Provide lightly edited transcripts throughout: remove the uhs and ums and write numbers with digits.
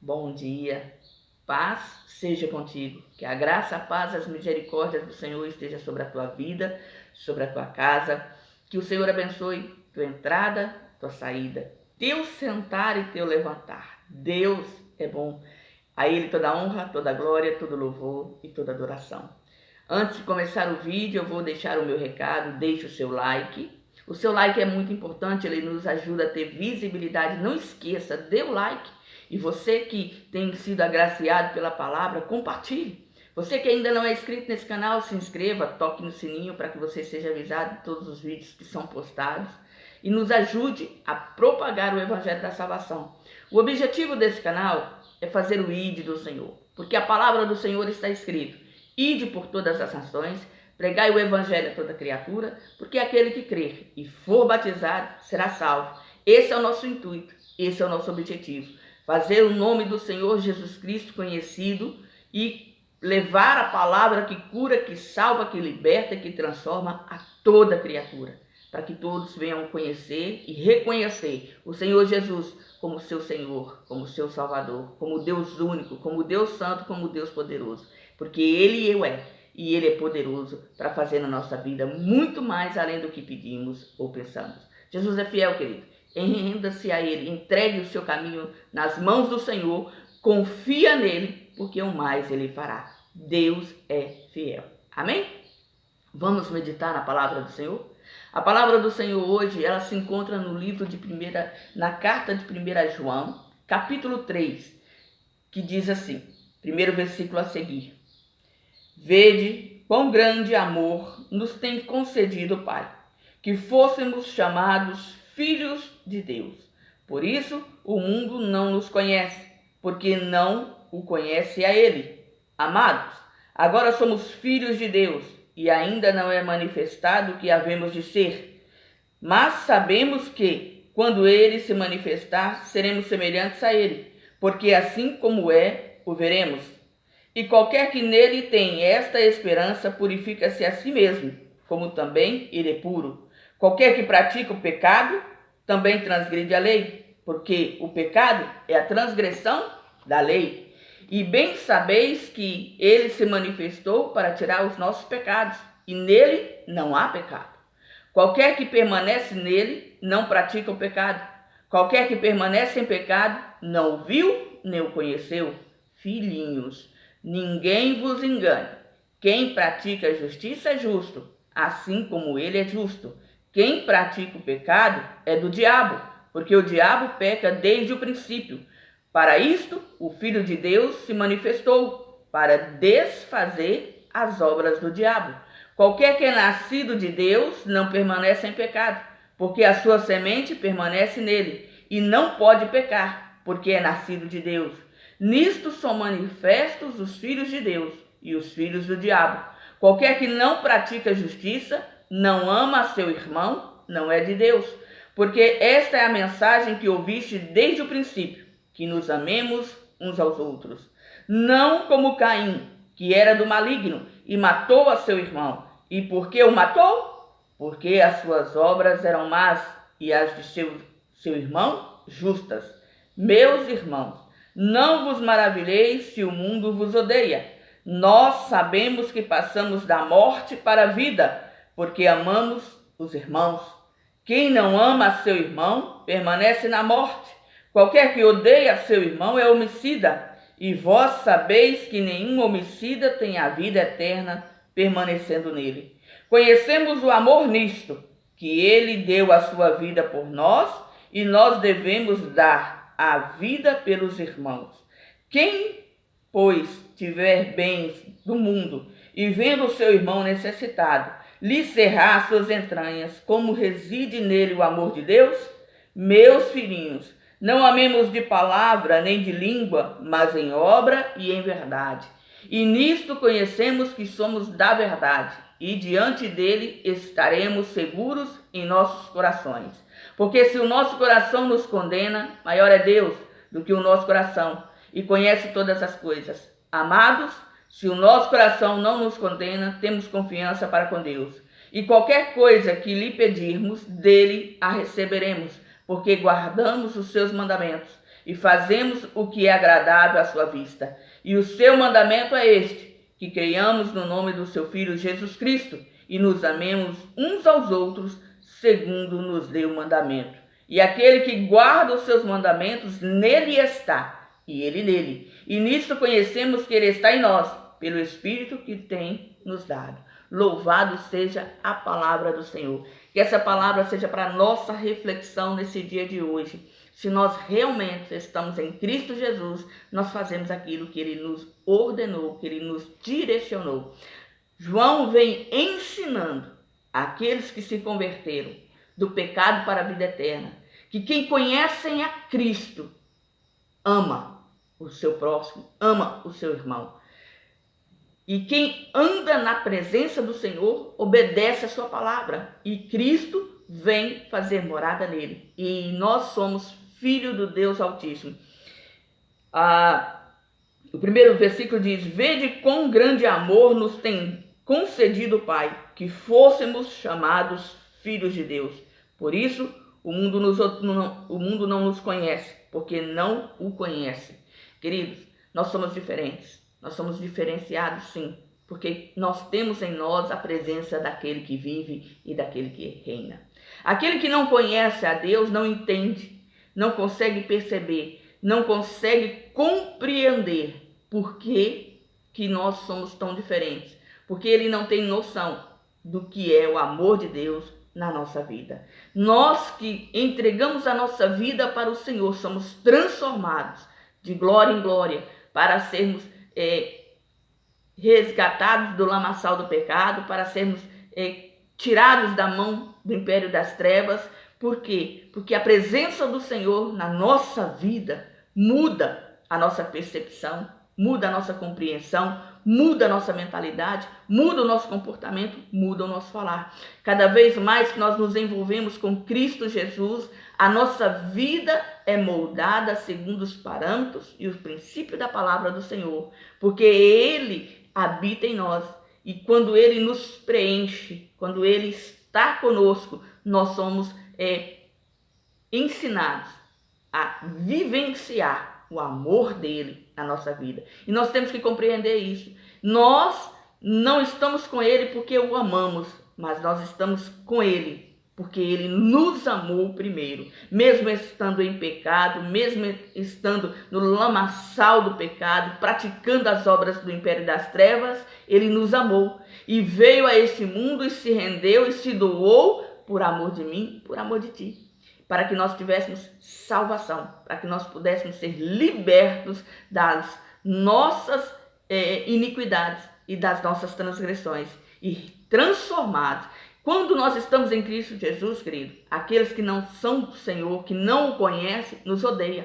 bom dia, paz seja contigo, que a graça, a paz, as misericórdias do Senhor esteja sobre a tua vida, sobre a tua casa, que o Senhor abençoe tua entrada, tua saída, teu sentar e teu levantar. Deus é bom, a Ele toda honra, toda glória, todo louvor e toda adoração. Antes de começar o vídeo, eu vou deixar o meu recado, deixe o seu like. O seu like é muito importante, ele nos ajuda a ter visibilidade. Não esqueça, dê o like. E você que tem sido agraciado pela palavra, compartilhe. Você que ainda não é inscrito nesse canal, se inscreva, toque no sininho para que você seja avisado de todos os vídeos que são postados. E nos ajude a propagar o Evangelho da Salvação. O objetivo desse canal é fazer o ID do Senhor. Porque a palavra do Senhor está escrito: ide por todas as nações, pregai o Evangelho a toda criatura, porque aquele que crer e for batizado será salvo. Esse é o nosso intuito, esse é o nosso objetivo. Fazer o nome do Senhor Jesus Cristo conhecido e levar a palavra que cura, que salva, que liberta, que transforma a toda criatura. Para que todos venham conhecer e reconhecer o Senhor Jesus como seu Senhor, como seu Salvador, como Deus único, como Deus santo, como Deus poderoso. Porque Ele é, e Ele é poderoso para fazer na nossa vida muito mais além do que pedimos ou pensamos. Jesus é fiel, querido. Renda-se a Ele, entregue o seu caminho nas mãos do Senhor, confia nele, porque o mais Ele fará. Deus é fiel. Amém? Vamos meditar na palavra do Senhor? A palavra do Senhor hoje, ela se encontra no livro na carta de 1 João, capítulo 3, que diz assim, primeiro versículo a seguir: Vede quão grande amor nos tem concedido o Pai, que fôssemos chamados filhos de Deus. Por isso o mundo não nos conhece, porque não o conhece a Ele. Amados, agora somos filhos de Deus, e ainda não é manifestado o que havemos de ser. Mas sabemos que, quando Ele se manifestar, seremos semelhantes a Ele, porque assim como é, o veremos. E qualquer que nele tem esta esperança purifica-se a si mesmo, como também ele é puro. Qualquer que pratica o pecado também transgride a lei, porque o pecado é a transgressão da lei. E bem sabeis que ele se manifestou para tirar os nossos pecados, e nele não há pecado. Qualquer que permanece nele não pratica o pecado. Qualquer que permanece em pecado não o viu nem o conheceu. Filhinhos, ninguém vos engane. Quem pratica a justiça é justo, assim como ele é justo. Quem pratica o pecado é do diabo, porque o diabo peca desde o princípio. Para isto, o Filho de Deus se manifestou, para desfazer as obras do diabo. Qualquer que é nascido de Deus não permanece em pecado, porque a sua semente permanece nele, e não pode pecar, porque é nascido de Deus. Nisto são manifestos os filhos de Deus e os filhos do diabo. Qualquer que não pratica justiça, não ama a seu irmão, não é de Deus. Porque esta é a mensagem que ouviste desde o princípio, que nos amemos uns aos outros. Não como Caim, que era do maligno e matou a seu irmão. E por que o matou? Porque as suas obras eram más e as de seu irmão justas. Meus irmãos, não vos maravilheis se o mundo vos odeia. Nós sabemos que passamos da morte para a vida, porque amamos os irmãos. Quem não ama seu irmão permanece na morte. Qualquer que odeia seu irmão é homicida. E vós sabeis que nenhum homicida tem a vida eterna permanecendo nele. Conhecemos o amor nisto, que ele deu a sua vida por nós, e nós devemos dar a vida pelos irmãos. Quem, pois, tiver bens do mundo e vendo o seu irmão necessitado, lhe cerrar suas entranhas, como reside nele o amor de Deus? Meus filhinhos, não amemos de palavra nem de língua, mas em obra e em verdade. E nisto conhecemos que somos da verdade, e diante dele estaremos seguros em nossos corações. Porque se o nosso coração nos condena, maior é Deus do que o nosso coração, e conhece todas as coisas. Amados, se o nosso coração não nos condena, temos confiança para com Deus. E qualquer coisa que lhe pedirmos, dele a receberemos, porque guardamos os seus mandamentos. e fazemos o que é agradável à sua vista. E o seu mandamento é este, que creiamos no nome do seu Filho Jesus Cristo e nos amemos uns aos outros, segundo nos deu o mandamento. E aquele que guarda os seus mandamentos, nele está, e ele nele. E nisto conhecemos que ele está em nós, pelo Espírito que tem nos dado. Louvado seja a palavra do Senhor. Que essa palavra seja para nossa reflexão nesse dia de hoje. Se nós realmente estamos em Cristo Jesus, nós fazemos aquilo que ele nos ordenou, que ele nos direcionou. João vem ensinando aqueles que se converteram do pecado para a vida eterna, que quem conhecem a Cristo ama o seu próximo, ama o seu irmão. E quem anda na presença do Senhor obedece a sua palavra. E Cristo vem fazer morada nele. E nós somos filhos do Deus Altíssimo. O primeiro versículo diz: vede quão grande amor nos tem concedido o Pai, que fôssemos chamados filhos de Deus. Por isso, o mundo não nos conhece, porque não o conhece. Queridos, nós somos diferentes. Nós somos diferenciados, sim, porque nós temos em nós a presença daquele que vive e daquele que reina. Aquele que não conhece a Deus não entende, não consegue perceber, não consegue compreender por que nós somos tão diferentes, porque ele não tem noção do que é o amor de Deus na nossa vida. Nós que entregamos a nossa vida para o Senhor, somos transformados de glória em glória para sermos resgatados do lamaçal do pecado, para sermos tirados da mão do império das trevas. Por quê? Porque a presença do Senhor na nossa vida muda a nossa percepção, muda a nossa compreensão, muda a nossa mentalidade, muda o nosso comportamento, muda o nosso falar. Cada vez mais que nós nos envolvemos com Cristo Jesus, a nossa vida é moldada segundo os parâmetros e os princípios da palavra do Senhor, porque Ele habita em nós. E quando Ele nos preenche, quando Ele está conosco, nós somos ensinados a vivenciar o amor dele na nossa vida. E nós temos que compreender isso. Nós não estamos com ele porque o amamos, mas nós estamos com ele porque ele nos amou primeiro. Mesmo estando em pecado, mesmo estando no lamaçal do pecado, praticando as obras do império das trevas, ele nos amou. E veio a este mundo e se rendeu e se doou por amor de mim, por amor de ti. Para que nós tivéssemos salvação, para que nós pudéssemos ser libertos das nossas iniquidades e das nossas transgressões e transformados. Quando nós estamos em Cristo Jesus, querido, aqueles que não são do Senhor, que não o conhecem, nos odeiam.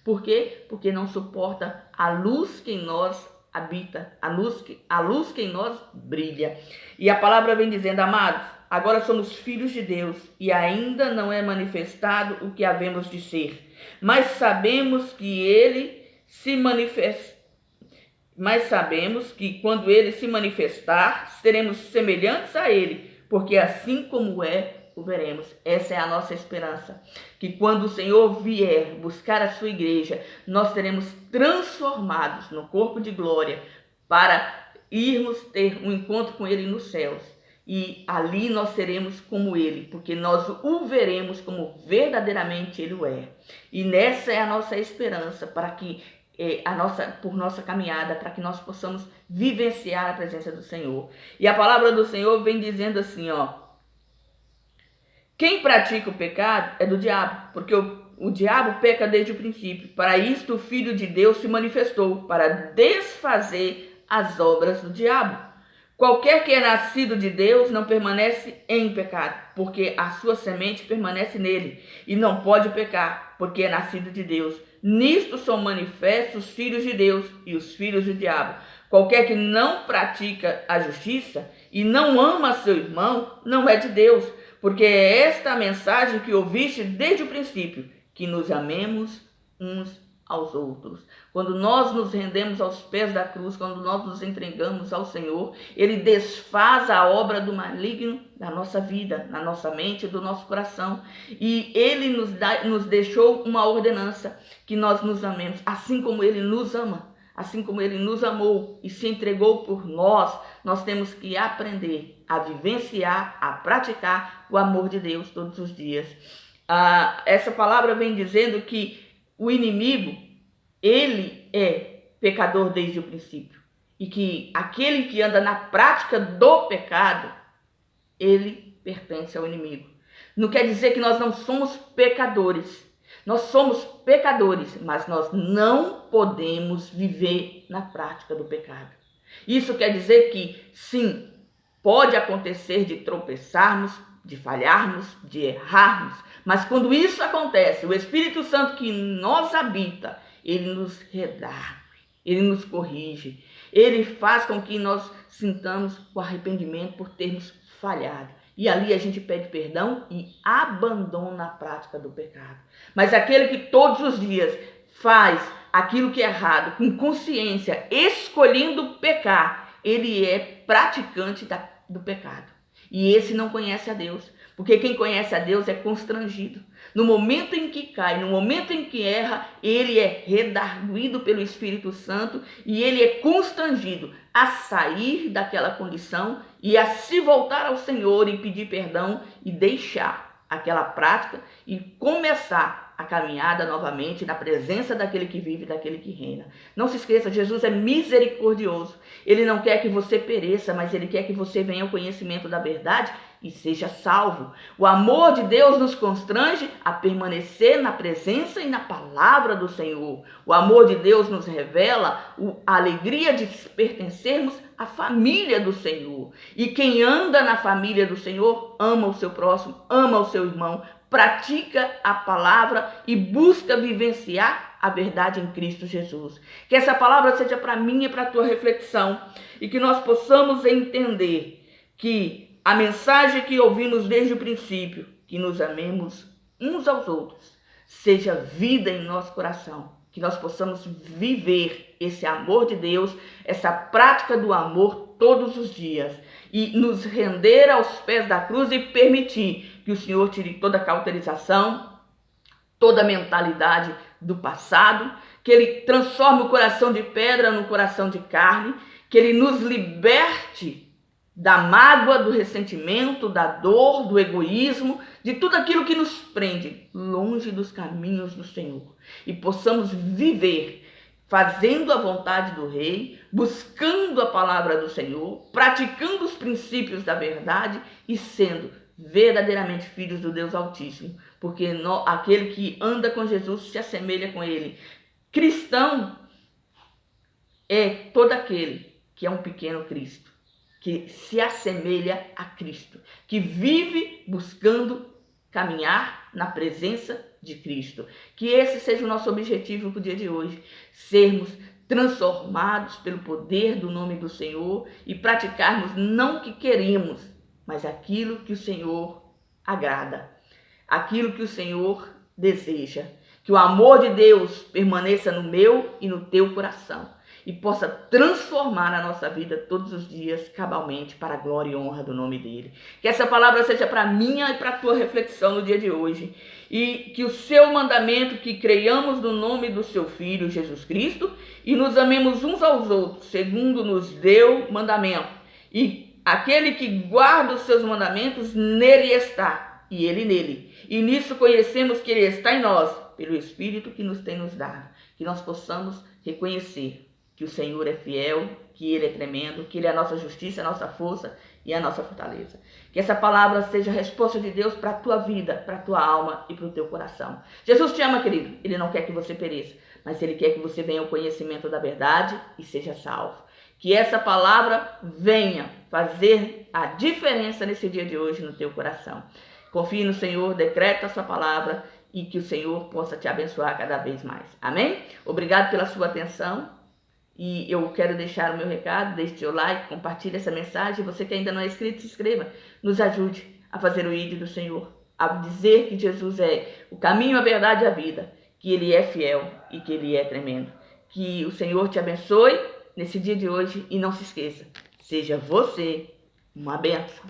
Por quê? Porque não suporta a luz que em nós habita, a luz que em nós brilha. E a palavra vem dizendo: amados, agora somos filhos de Deus e ainda não é manifestado o que havemos de ser. Mas sabemos que quando ele se manifestar, seremos semelhantes a ele, porque assim como o veremos. Essa é a nossa esperança, que quando o Senhor vier buscar a sua igreja, nós seremos transformados no corpo de glória para irmos ter um encontro com ele nos céus. E ali nós seremos como ele, porque nós o veremos como verdadeiramente ele o é. E nessa é a nossa esperança para que por nossa caminhada, para que nós possamos vivenciar a presença do Senhor. E a palavra do Senhor vem dizendo assim, quem pratica o pecado é do diabo, porque o diabo peca desde o princípio. Para isto o Filho de Deus se manifestou, para desfazer as obras do diabo. Qualquer que é nascido de Deus não permanece em pecado, porque a sua semente permanece nele, e não pode pecar, porque é nascido de Deus. Nisto são manifestos os filhos de Deus e os filhos do diabo. Qualquer que não pratica a justiça e não ama seu irmão, não é de Deus, porque é esta a mensagem que ouviste desde o princípio, que nos amemos uns aos outros. Quando nós nos rendemos aos pés da cruz, quando nós nos entregamos ao Senhor, Ele desfaz a obra do maligno na nossa vida, na nossa mente e do nosso coração. E Ele nos deixou uma ordenança, que nós nos amemos, assim como Ele nos ama. Assim como Ele nos amou e se entregou por nós, nós temos que aprender a vivenciar, a praticar o amor de Deus todos os dias. Essa palavra vem dizendo que o inimigo, ele é pecador desde o princípio. E que aquele que anda na prática do pecado, ele pertence ao inimigo. Não quer dizer que nós não somos pecadores. Nós somos pecadores, mas nós não podemos viver na prática do pecado. Isso quer dizer que, sim, pode acontecer de tropeçarmos, de falharmos, de errarmos, mas quando isso acontece, o Espírito Santo que em nós habita, ele nos redargue, ele nos corrige, ele faz com que nós sintamos o arrependimento por termos falhado. E ali a gente pede perdão e abandona a prática do pecado. Mas aquele que todos os dias faz aquilo que é errado, com consciência, escolhendo pecar, ele é praticante do pecado. E esse não conhece a Deus, porque quem conhece a Deus é constrangido. No momento em que cai, no momento em que erra, ele é redarguido pelo Espírito Santo e ele é constrangido a sair daquela condição e a se voltar ao Senhor e pedir perdão e deixar aquela prática e começar a caminhada novamente na presença daquele que vive, daquele que reina. Não se esqueça, Jesus é misericordioso. Ele não quer que você pereça, mas ele quer que você venha ao conhecimento da verdade e seja salvo. O amor de Deus nos constrange a permanecer na presença e na palavra do Senhor. O amor de Deus nos revela a alegria de pertencermos à família do Senhor. E quem anda na família do Senhor ama o seu próximo, ama o seu irmão, pratica a palavra e busca vivenciar a verdade em Cristo Jesus. Que essa palavra seja para mim e para a tua reflexão e que nós possamos entender que a mensagem que ouvimos desde o princípio, que nos amemos uns aos outros, seja vida em nosso coração, que nós possamos viver esse amor de Deus, essa prática do amor todos os dias e nos render aos pés da cruz e permitir que o Senhor tire toda a cauterização, toda a mentalidade do passado, que Ele transforme o coração de pedra no coração de carne, que Ele nos liberte da mágoa, do ressentimento, da dor, do egoísmo, de tudo aquilo que nos prende longe dos caminhos do Senhor. E possamos viver fazendo a vontade do Rei, buscando a palavra do Senhor, praticando os princípios da verdade e sendo verdadeiramente filhos do Deus Altíssimo. Porque aquele que anda com Jesus se assemelha com Ele. Cristão é todo aquele que é um pequeno Cristo, que se assemelha a Cristo, que vive buscando caminhar na presença de Cristo. Que esse seja o nosso objetivo para o dia de hoje, sermos transformados pelo poder do nome do Senhor e praticarmos não o que queremos, mas aquilo que o Senhor agrada, aquilo que o Senhor deseja. Que o amor de Deus permaneça no meu e no teu coração e possa transformar a nossa vida todos os dias cabalmente para a glória e honra do nome dele. Que essa palavra seja para minha e para a tua reflexão no dia de hoje. E que o seu mandamento, que creiamos no nome do seu Filho Jesus Cristo e nos amemos uns aos outros, segundo nos deu mandamento. E aquele que guarda os seus mandamentos, nele está, e ele nele. E nisso conhecemos que ele está em nós, pelo Espírito que nos tem nos dado. Que nós possamos reconhecer que o Senhor é fiel, que Ele é tremendo, que Ele é a nossa justiça, a nossa força e a nossa fortaleza. Que essa palavra seja a resposta de Deus para a tua vida, para a tua alma e para o teu coração. Jesus te ama, querido. Ele não quer que você pereça, mas Ele quer que você venha ao conhecimento da verdade e seja salvo. Que essa palavra venha fazer a diferença nesse dia de hoje no teu coração. Confie no Senhor, decreta a sua palavra e que o Senhor possa te abençoar cada vez mais. Amém? Obrigado pela sua atenção. E eu quero deixar o meu recado, deixe seu like, compartilhe essa mensagem. Você que ainda não é inscrito, se inscreva. Nos ajude a fazer o ID do Senhor, a dizer que Jesus é o caminho, a verdade e a vida. que Ele é fiel e que Ele é tremendo. Que o Senhor te abençoe nesse dia de hoje e não se esqueça, seja você uma bênção.